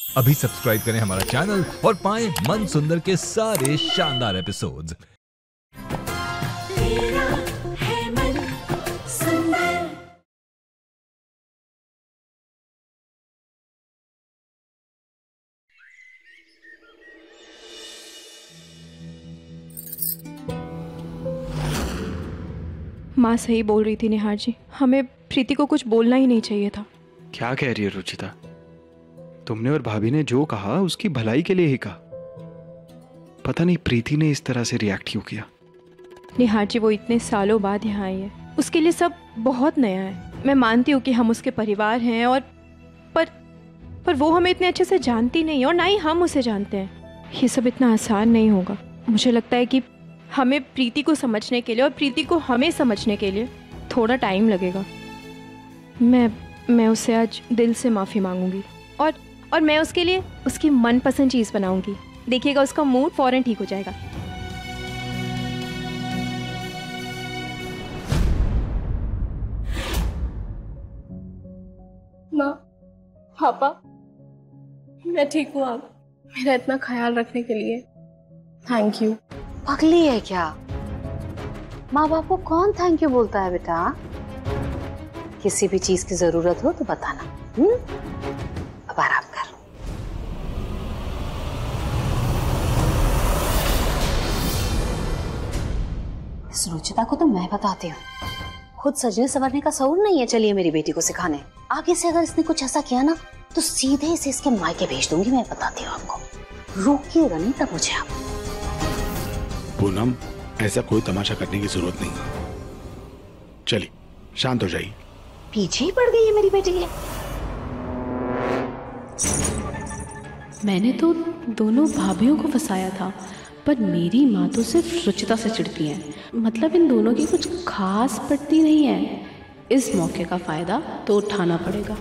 अभी सब्सक्राइब करें हमारा चैनल और पाएं मन सुंदर के सारे शानदार एपिसोड्स। माँ सही बोल रही थी निहार जी, हमें प्रीति को कुछ बोलना ही नहीं चाहिए था। क्या कह रही है रुचिता? तुमने और भाभी ने जो कहा उसकी भलाई के लिए ही कहा। पता नहीं प्रीति ने इस तरह से रिएक्ट क्यों किया। निहार जी, वो इतने सालों बाद यहाँ आई है, उसके लिए सब बहुत नया है। मैं मानती हूँ कि हम उसके परिवार हैं और पर वो हमें इतने अच्छे से जानती नहीं और ना ही हम उसे जानते हैं। ये सब इतना आसान नहीं होगा। मुझे लगता है कि हमें प्रीति को समझने के लिए और प्रीति को हमें समझने के लिए थोड़ा टाइम लगेगा। मैं उससे आज दिल से माफ़ी मांगूंगी और मैं उसके लिए उसकी मनपसंद चीज़ बनाऊंगी। देखिएगा, उसका मूड फौरन ठीक हो जाएगा। माँ, पापा, मैं ठीक हूँ। आप मेरा इतना ख्याल रखने के लिए थैंक यू। पगली है क्या? माँ बाप को कौन थैंक यू बोलता है बेटा? किसी भी चीज की जरूरत हो तो बताना। अब आराम कर। इस रुचिता को तो मैं बताती हूँ, खुद सजने संवरने का शऊर नहीं है। चलिए मेरी बेटी को सिखाने। आगे से अगर इसने कुछ ऐसा किया ना तो सीधे इसे इसके मायके भेज दूंगी। मैं बताती हूँ आपको, रोकिएगा नहीं तब मुझे आप। पूनम, ऐसा कोई तमाशा करने की जरूरत नहीं। चलिए शांत हो जाइए। पीछे ही पड़ गई है मेरी बेटी के। मैंने तो दोनों भाभियों को फंसाया था, पर मेरी माँ तो सिर्फ रुचिता से चिढ़ती है। मतलब इन दोनों की कुछ खास पड़ती नहीं है। इस मौके का फायदा तो उठाना पड़ेगा।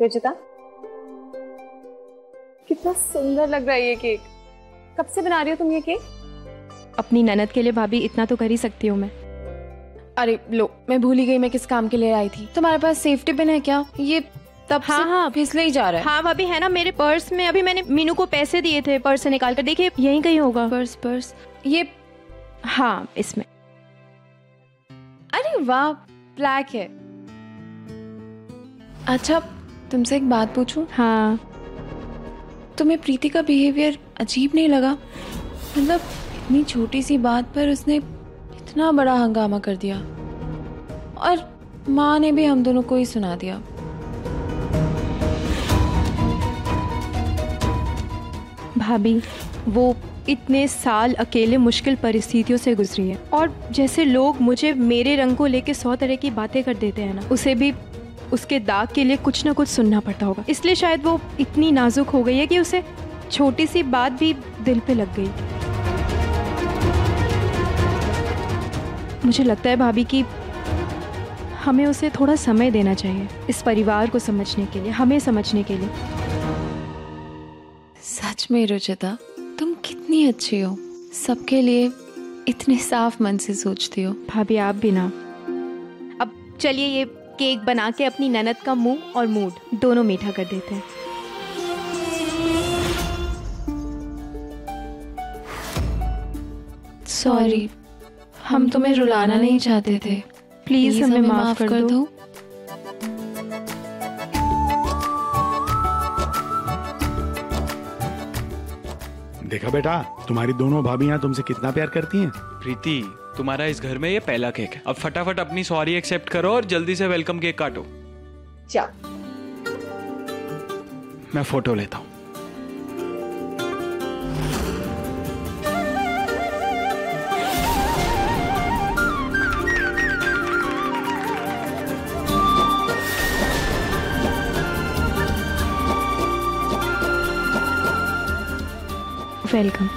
रुचिता, कितना सुंदर लग रहा है ये केक। कब से बना रही हो तुम ये केक? अपनी ननद के लिए भाभी, इतना तो कर ही सकती हूँ मैं। अरे लो, मैं भूल ही गई मैं किस काम के लिए आई थी। तुम्हारे पास सेफ्टी पिन है क्या? ये तब हाँ फिसले ही जा रहा है। हाँ भाभी, है ना मेरे पर्स में। अभी मैंने मीनू को पैसे दिए थे, पर्स से निकाल कर देखिए, यहीं कहीं होगा। पर्स ये, हाँ इसमें। अरे वाह, ब्लैक है। अच्छा, तुमसे एक बात पूछूं? हाँ। तुम्हें प्रीति का बिहेवियर अजीब नहीं लगा? मतलब इतनी छोटी सी बात पर उसने इतना बड़ा हंगामा कर दिया और माँ ने भी हम दोनों को ही सुना दिया। भाभी, वो इतने साल अकेले मुश्किल परिस्थितियों से गुजरी है और जैसे लोग मुझे मेरे रंग को लेके 100 तरह की बातें कर देते हैं ना, उसे भी उसके दाग के लिए कुछ ना कुछ सुनना पड़ता होगा। इसलिए शायद वो इतनी नाजुक हो गई है कि उसे छोटी सी बात भी दिल पे लग गई। मुझे लगता है भाभी कि हमें उसे थोड़ा समय देना चाहिए, इस परिवार को समझने के लिए, हमें समझने के लिए। सच में रुचिता, तुम कितनी अच्छी हो। सबके लिए इतने साफ मन से सोचती हो। भाभी आप भी ना। अब चलिए ये केक बना के अपनी ननद का मुंह और मूड दोनों मीठा कर देते हैं। सॉरी, हम तुम्हें रुलाना नहीं चाहते थे। प्लीज हमें माफ कर दो। देखा बेटा, तुम्हारी दोनों भाभियां तुमसे कितना प्यार करती हैं। प्रीति, तुम्हारा इस घर में ये पहला केक है। अब फटाफट अपनी सॉरी एक्सेप्ट करो और जल्दी से वेलकम केक काटो। जा। मैं फोटो लेता हूँ। वेलकम।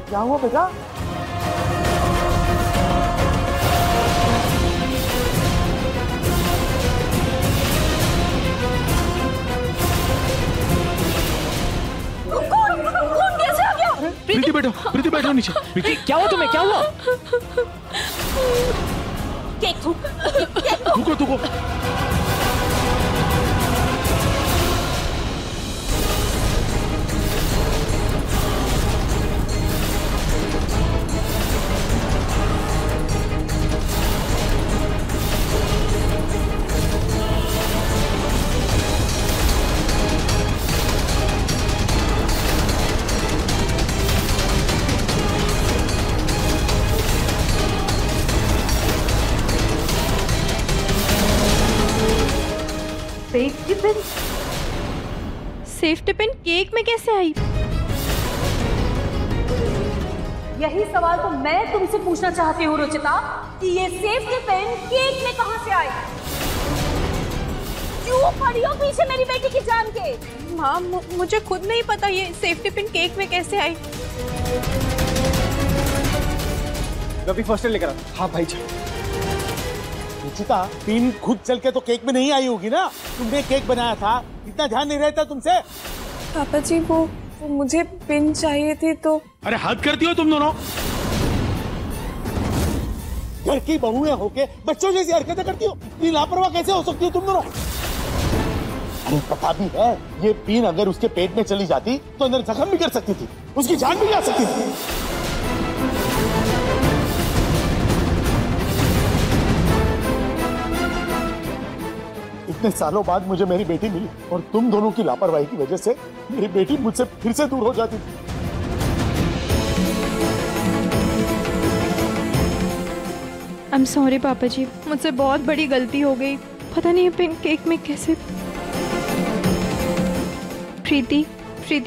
क्या हुआ बेटा? प्रीति क्या हुआ तुम्हें, क्या हुआ? केक थूक, रुको। सेफ्टी पिन केक में कैसे आई? यही सवाल तो मैं तुमसे पूछना चाहती हूँ रुचिता कि ये सेफ्टी पिन केक में कहाँ से आई? क्यों पड़ी हो पीछे मेरी बेटी की जान के? माँ मुझे खुद नहीं पता ये सेफ्टी पिन केक में कैसे आई। रवि फर्स्ट एड लेकर आ। हाँ भाई जी। रुचिता पिन खुद चल के तो केक में नहीं आई होगी ना, तुमने केक बनाया था, इतना ध्यान नहीं रहता तुमसे? पापा जी वो मुझे पिन चाहिए थी तो। अरे हद करती हो तुम दोनों। घर की बहुएं होके बच्चों जैसी हरकतें करती हो, इतनी लापरवाह कैसे हो सकती हो तुम दोनों? अरे पता भी है ये पिन अगर उसके पेट में चली जाती तो अंदर जख्म भी कर सकती थी, उसकी जान भी जा सकती थी। इतने सालों बाद मुझे मेरी बेटी मिली और तुम दोनों की लापरवाही की वजह से मेरी बेटी मुझसे फिर से दूर हो जाती थी। आई एम सॉरी पापा जी, मुझसे बहुत बड़ी गलती हो गई। पता नहीं पिन केक में कैसे। प्रीति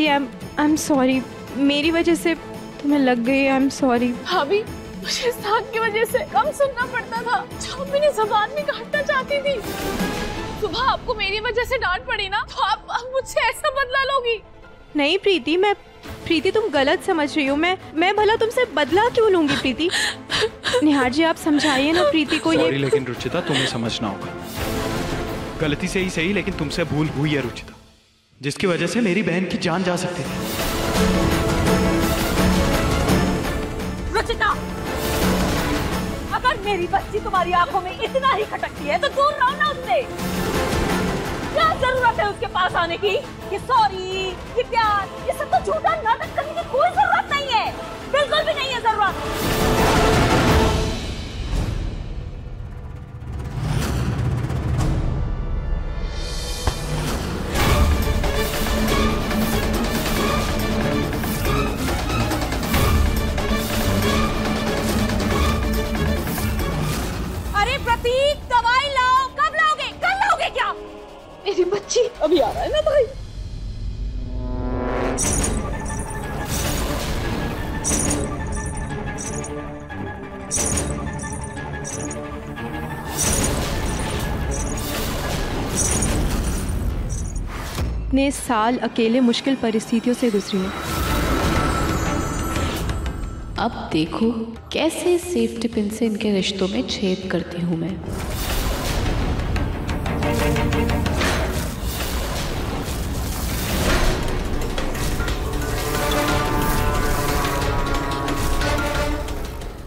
आई एम सॉरी, मेरी वजह से तुम्हें लग गई। आई एम सॉरी भाभी, मुझे साथ की वजह से कम सुनना पड़ता था जो मेरी जुबान में काटना चाहती थी। सुबह आपको मेरी वजह से डांट पड़ी ना, तो आप मुझसे ऐसा बदला लोगी? नहीं प्रीति तुम गलत समझ रही हो। मैं भला तुमसे बदला क्यों लूंगी प्रीति? निहार जी आप समझाइए ना प्रीति को। सॉरी ये लेकिन रुचिता तुम्हें समझना होगा, गलती से ही सही लेकिन तुमसे भूल हुई है रुचिता, जिसकी वजह से मेरी बहन की जान जा सकती थी। रुचिता, अगर मेरी बच्ची तुम्हारी आंखों में इतना ही खटकती है तो दूर रहो ना उससे। क्या जरूरत है उसके पास आने की? ये सॉरी, ये प्यार, ये सब तो झूठा नाटक करने की कोई जरूरत नहीं है, बिल्कुल भी नहीं है जरूरत। अरे प्रतीक, दवाई लाओ। कब लाओगे? कल लाओगे क्या? मेरी बच्ची अभी आ रहा है ना भाई। इतने साल अकेले मुश्किल परिस्थितियों से गुजरी हूँ। अब देखो कैसे सेफ्टी पिन से इनके रिश्तों में छेद करती हूँ मैं।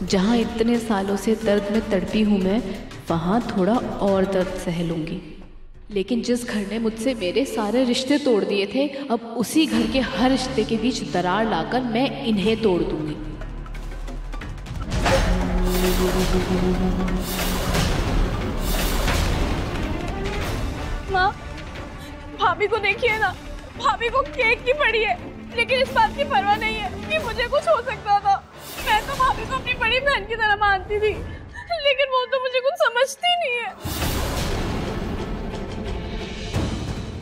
जहाँ इतने सालों से दर्द में तड़पी हूँ मैं, वहाँ थोड़ा और दर्द सह लूँगी। लेकिन जिस घर ने मुझसे मेरे सारे रिश्ते तोड़ दिए थे, अब उसी घर के हर रिश्ते के बीच दरार लाकर मैं इन्हें तोड़ दूँगी। माँ, भाभी को देखिए ना, भाभी को केक की पड़ी है, लेकिन इस बात की परवाह नहीं है कि मुझे कुछ हो सकता था। मैं तो भाभी को अपनी बड़ी बहन की तरह मानती थी, लेकिन वो तो मुझे कुछ समझती नहीं है।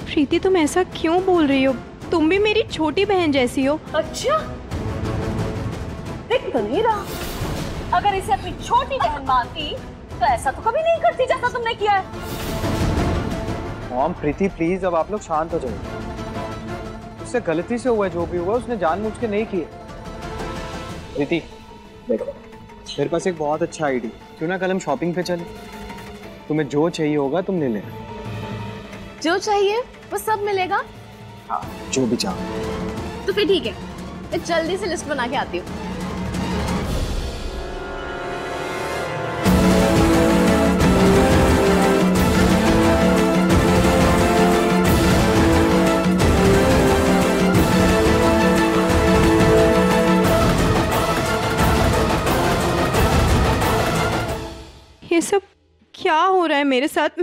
प्रीति तुम ऐसा क्यों बोल रही हो? तुम भी मेरी छोटी बहन जैसी हो। अच्छा, दिख तो नहीं रहा। अगर इसे अपनी छोटी बहन मानती तो ऐसा तो कभी नहीं करती जैसा तुमने किया है। मॉम प्रीति प्लीज, अब आप लोग शांत हो जाइए। उससे गलती से हुआ, जो भी हुआ उसने जानबूझ के नहीं किया। प्रीति देखो, मेरे पास एक बहुत अच्छा आइडिया, क्यों ना कल हम शॉपिंग पे चले? तुम्हें जो चाहिए होगा तुम ले लेना। जो चाहिए वो सब मिलेगा? हाँ, जो भी चाहो। तो फिर ठीक है, मैं जल्दी से लिस्ट बना के आती हूँ। ये सब क्या हो रहा है मेरे साथ?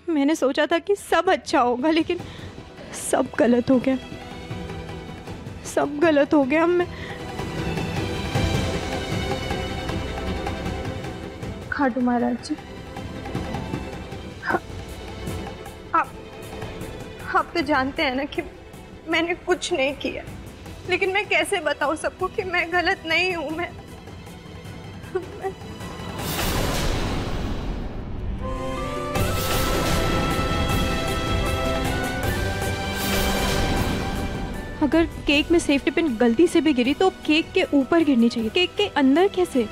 मैंने सोचा था कि सब अच्छा होगा, लेकिन सब गलत हो गया, सब गलत हो गया। मैं खाटू महाराज जी, आप तो जानते हैं ना कि मैंने कुछ नहीं किया, लेकिन मैं कैसे बताऊं सबको कि मैं गलत नहीं हूं। मैं अगर केक में सेफ्टी पिन गलती से भी गिरी तो केक के ऊपर गिरनी चाहिए, केक के अंदर कैसे?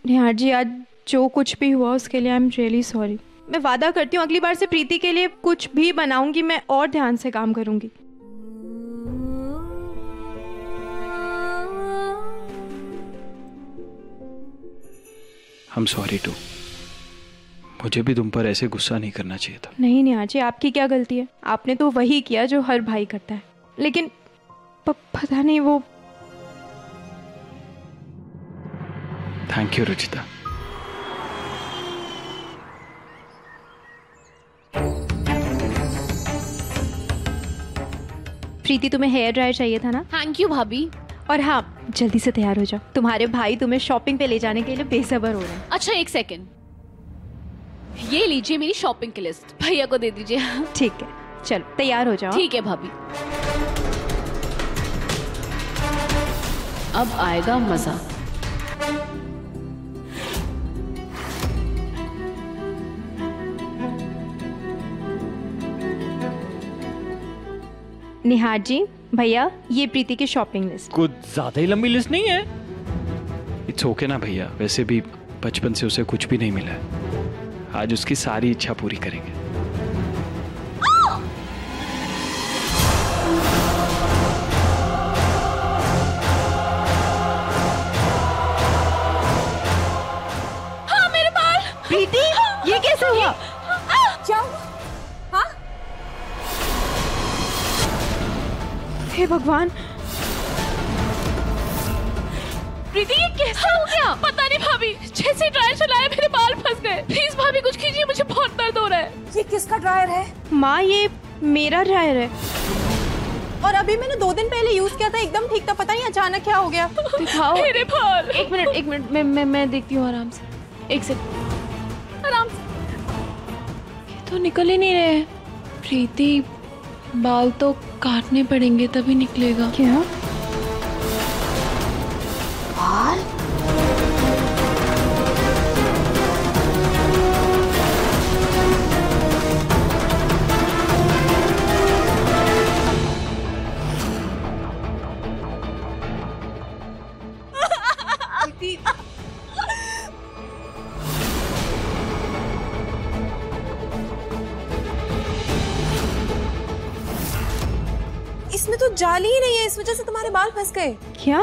निहार जी, आज जो कुछ भी हुआ उसके लिए आई एम रियली सॉरी। मैं वादा करती हूँ अगली बार से प्रीति के लिए कुछ भी बनाऊंगी मैं और ध्यान से काम करूंगी। I'm sorry too। मुझे भी तुम पर ऐसे गुस्सा नहीं करना चाहिए था। नहीं निहार जी, आपकी क्या गलती है? आपने तो वही किया जो हर भाई करता है, लेकिन पता नहीं वो। Thank you Ruchita. प्रीति, तुम्हें हेयर ड्रायर चाहिए था ना? थैंक यू भाभी। और हाँ, जल्दी से तैयार हो जाओ, तुम्हारे भाई तुम्हें शॉपिंग पे ले जाने के लिए बेसब्र हो रहे हैं। अच्छा एक सेकंड, ये लीजिए मेरी शॉपिंग की लिस्ट, भैया को दे दीजिए। ठीक है, चलो तैयार हो जाओ। ठीक है भाभी। अब आएगा मजा। निहार जी, भैया, ये प्रीति की शॉपिंग लिस्ट। कुछ ज्यादा ही लंबी लिस्ट नहीं है? इट्स ओके ना भैया, वैसे भी बचपन से उसे कुछ भी नहीं मिला है, आज उसकी सारी इच्छा पूरी करेंगे। हाँ मेरे बाल। प्रीति, ये कैसे हुआ? क्या? हाँ? हे भगवान, प्रीति ये कैसे हो गया? पता नहीं भाभी, जैसे ड्रायर चलाया मेरे बाल फंस गए। प्लीज भाभी कुछ कीजिए, मुझे बहुत दर्द हो रहा है। ये किसका ड्रायर है? माँ, ये मेरा ड्रायर है। और अभी मैंने 2 दिन पहले यूज किया था, एकदम ठीक था, पता नहीं अचानक क्या हो गया। दिखाओ मेरे बाल। एक मिनट, मैं देखती हूँ आराम से। एक सेकंड, आराम से। ये तो निकल ही नहीं रहे। प्रीति, बाल तो काटने पड़ेंगे तभी निकलेगा। क्या? बाल? इसमें तो जाली ही नहीं है, इस वजह से तुम्हारे बाल फंस गए। क्या?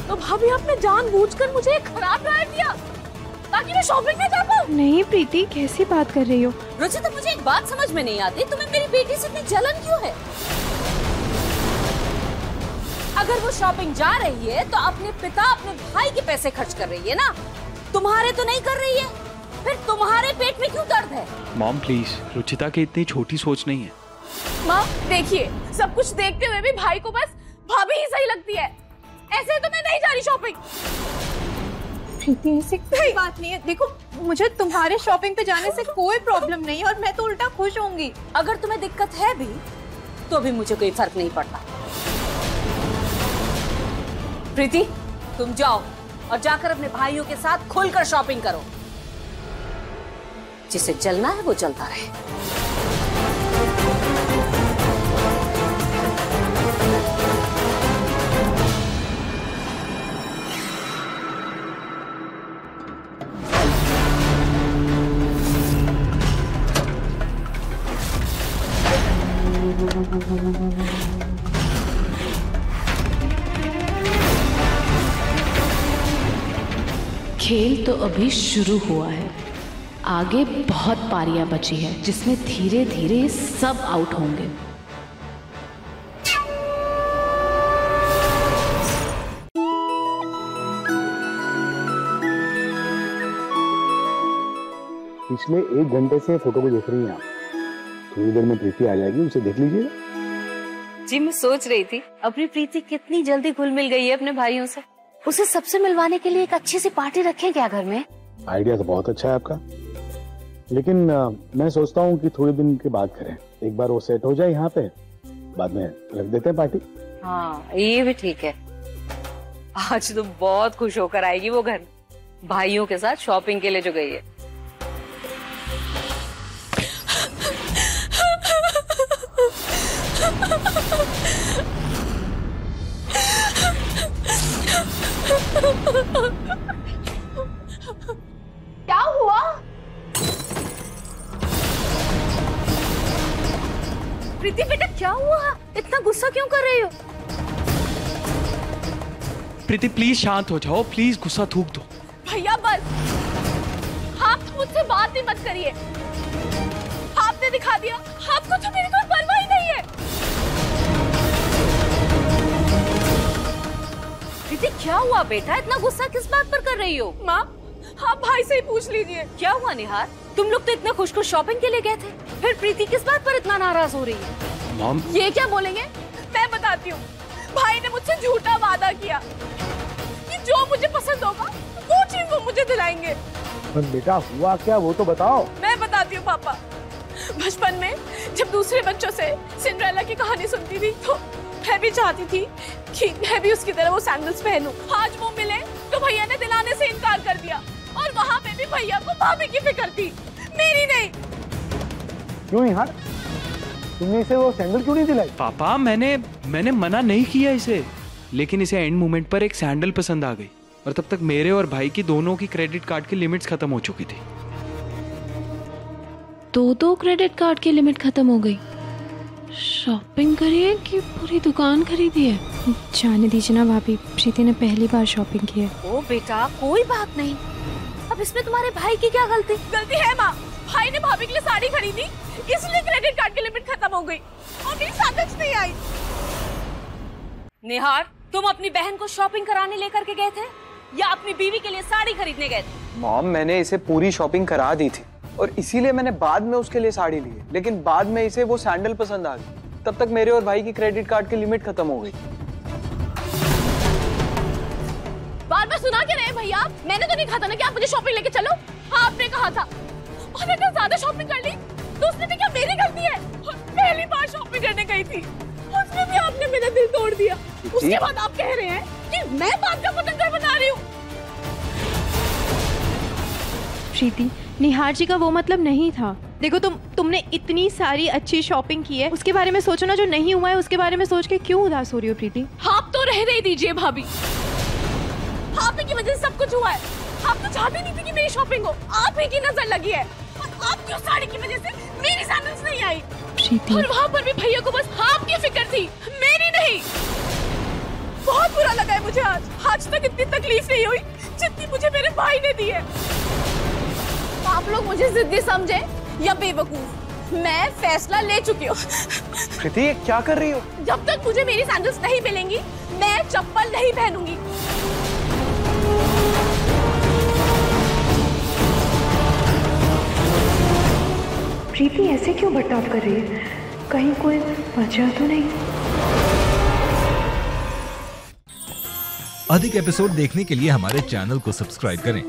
तो भाभी आपने जानबूझकर मुझे एक खराब ड्रायर दिया ताकि मैं शॉपिंग में जा पाऊँ? नहीं प्रीति, कैसी बात कर रही हो? रुचिता, तो मुझे एक बात समझ में नहीं आती, तुम्हें मेरी बेटी से इतनी जलन क्यों है? अगर वो शॉपिंग जा रही है तो अपने पिता, अपने भाई के पैसे खर्च कर रही है ना, तुम्हारे तो नहीं कर रही है। फिर तुम्हारे पेट में क्यों दर्द है? मॉम प्लीज, रुचिता की इतनी छोटी सोच नहीं है। माँ देखिए, सब कुछ देखते हुए भी भाई को बस भाभी ही सही लगती है। ऐसे तो मैं नहीं जा रही शॉपिंग। प्रीति, ऐसी कोई बात नहीं है। देखो, मुझे तुम्हारे शॉपिंग पे जाने से कोई प्रॉब्लम नहीं है और मैं तो उल्टा खुश होंगी। अगर तुम्हें दिक्कत है भी तो भी मुझे कोई फर्क नहीं पड़ता। प्रीति, तुम जाओ और जाकर अपने भाइयों के साथ खुलकर शॉपिंग करो। जिसे जलना है वो जलता रहे। खेल तो अभी शुरू हुआ है, आगे बहुत पारियां बची है जिसमें धीरे धीरे सब आउट होंगे। पिछले 1 घंटे से फोटो को देख रही हैं आप। थोड़ी देर में प्रीति आ जाएगी, उसे देख लीजिएगा। जी मैं सोच रही थी अपनी प्रीति कितनी जल्दी घुल मिल गई है अपने भाइयों से। उसे सबसे मिलवाने के लिए एक अच्छी सी पार्टी रखें क्या घर में? आइडिया तो बहुत अच्छा है आपका, लेकिन मैं सोचता हूँ कि थोड़े दिन के बाद करें। एक बार वो सेट हो जाए यहाँ पे, बाद में रख देते हैं पार्टी। हाँ ये भी ठीक है। आज तो बहुत खुश होकर आएगी वो घर, भाइयों के साथ शॉपिंग के लिए जो गई है। क्या हुआ? प्रीति बेटा क्या हुआ? इतना गुस्सा क्यों कर रही हो? प्रीति प्लीज शांत हो जाओ, प्लीज गुस्सा थूक दो। भैया बस, आप मुझसे बात ही मत करिए। आपने दिखा दिया आपको तो मेरी कोई परवाह ही नहीं है। प्रीति क्या हुआ बेटा, इतना गुस्सा किस बात पर कर रही हो? माँ आप भाई से ही पूछ लीजिए। क्या हुआ निहार, तुम लोग तो इतने खुश खुश शॉपिंग के लिए गए थे, फिर प्रीति किस बात पर इतना नाराज हो रही है? मॉम ये क्या बोलेंगे, मैं बताती हूँ। भाई ने मुझसे झूठा वादा किया कि जो मुझे पसंद होगा वो चीज वो मुझे दिलाएंगे। पर बेटा हुआ क्या वो तो बताओ। मैं बताती हूँ पापा। बचपन में जब दूसरे बच्चों से सिंड्रेला की कहानी सुनती थी तो मैं भी चाहती थी कि मैं भी उसकी तरह वो सैंडल्स पहनूं। आज वो मिले तो भैया ने दिलाने से इनकार कर दिया, और वहाँ पे भी भैया को भाभी की फिक्र थी, मेरी नहीं। क्यों यार, तुमने इसे वो सैंडल क्यों नहीं दिलाई? पापा मैंने मना नहीं किया इसे, लेकिन इसे एंड मोमेंट पर एक सैंडल पसंद आ गई, और तब तक मेरे और भाई की दोनों की क्रेडिट कार्ड की लिमिट्स खत्म हो चुकी थी। दो क्रेडिट कार्ड की लिमिट खत्म हो गई। शॉपिंग करी है कि पूरी दुकान खरीदी है? जाने दीजिए ना भाभी, प्रीति ने पहली बार शॉपिंग की है। ओ बेटा कोई बात नहीं, अब इसमें तुम्हारे भाई की क्या गलती? गलती है माँ, भाई ने भाभी के लिए साड़ी खरीदी इसलिए क्रेडिट कार्ड की लिमिट खत्म हो गई और मेरी सैंडल्स नहीं आई। निहार तुम अपनी बहन को शॉपिंग कराने लेकर के गए थे या अपनी बीवी के लिए साड़ी खरीदने गए थे? मॉम मैंने इसे पूरी शॉपिंग करा दी थी और इसीलिए मैंने बाद में उसके लिए साड़ी ली है, लेकिन बाद में इसे वो सैंडल पसंद आ गई, तब तक मेरे और भाई की क्रेडिट कार्ड की लिमिट खत्म हो गई। बार बार सुना के रहे भैया, मैंने तो नहीं कहा था ना कि आप मुझे शॉपिंग लेके चलो। आपने कहा था, और अगर ज्यादा शॉपिंग कर ली तो उसमें भी क्या मेरी गलती है? और पहली बार शॉपिंग करने गई थी, उसमें भी आपने मेरा दिल तोड़ दिया। उसके बाद आप कह रहे हैं कि मैं बात का पतंगर बना रही हूँ। प्रीति, निहार जी का वो मतलब नहीं था। देखो तुमने इतनी सारी अच्छी शॉपिंग की है, उसके बारे में सोचो ना, जो नहीं हुआ है उसके बारे में सोच के क्यों उदास हो रही हो प्रीति? आप तो रह नहीं दीजिए भाभी, आप ही की वजह से सब कुछ हुआ है। आप तो चाहती नहीं थी कि मेरी शॉपिंग हो, आप ही की नजर लगी है, और आपकी उस साड़ी की वजह से मेरी सैंडल्स नहीं आई। प्रीति, और वहाँ पर भी भैया को बस आपकी फिक्र थी, मेरी नहीं। बहुत बुरा लगा है मुझे आज तक इतनी तकलीफ नहीं हुई जितनी मुझे मेरे भाई ने दी है। आप लोग मुझे जिद्दी समझे या बेवकूफ, मैं फैसला ले चुकी हूँ। प्रीति ये क्या कर रही हो? जब तक मुझे मेरी सैंडल्स नहीं मिलेंगी मैं चप्पल नहीं पहनूंगी। प्रीति ऐसे क्यों बर्ताव कर रही है? कहीं कोई वजह तो नहीं? अधिक एपिसोड देखने के लिए हमारे चैनल को सब्सक्राइब करें